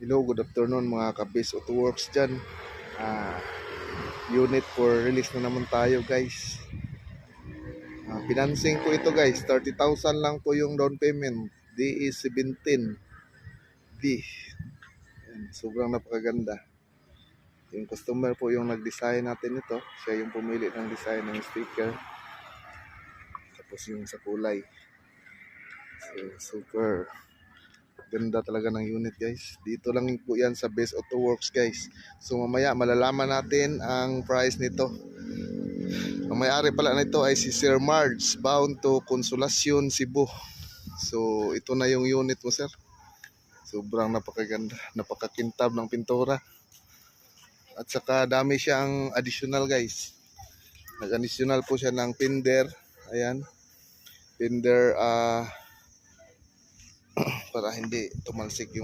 Hello, good afternoon mga ka-Base Auto Works dyan. Unit for release na naman tayo guys. Financing po ito guys, 30,000 lang po yung down payment. DE 17B. Yan, sobrang napakaganda. Yung customer po yung nag-design natin ito. Siya yung pumili ng design ng sticker. Tapos yung sa kulay. So, super ganda talaga ng unit guys. Dito lang po yan sa Base Auto Works guys. So mamaya malalaman natin ang price nito. Ang may-ari pala nito ay si Sir Marge, bound to Consolacion, Cebu. So ito na yung unit mo sir. Sobrang napakaganda, napakakintab ng pintura. At saka dami siyang additional guys. Nag-additional po siya ng fender. Ayan. Fender para hindi tumalsik yung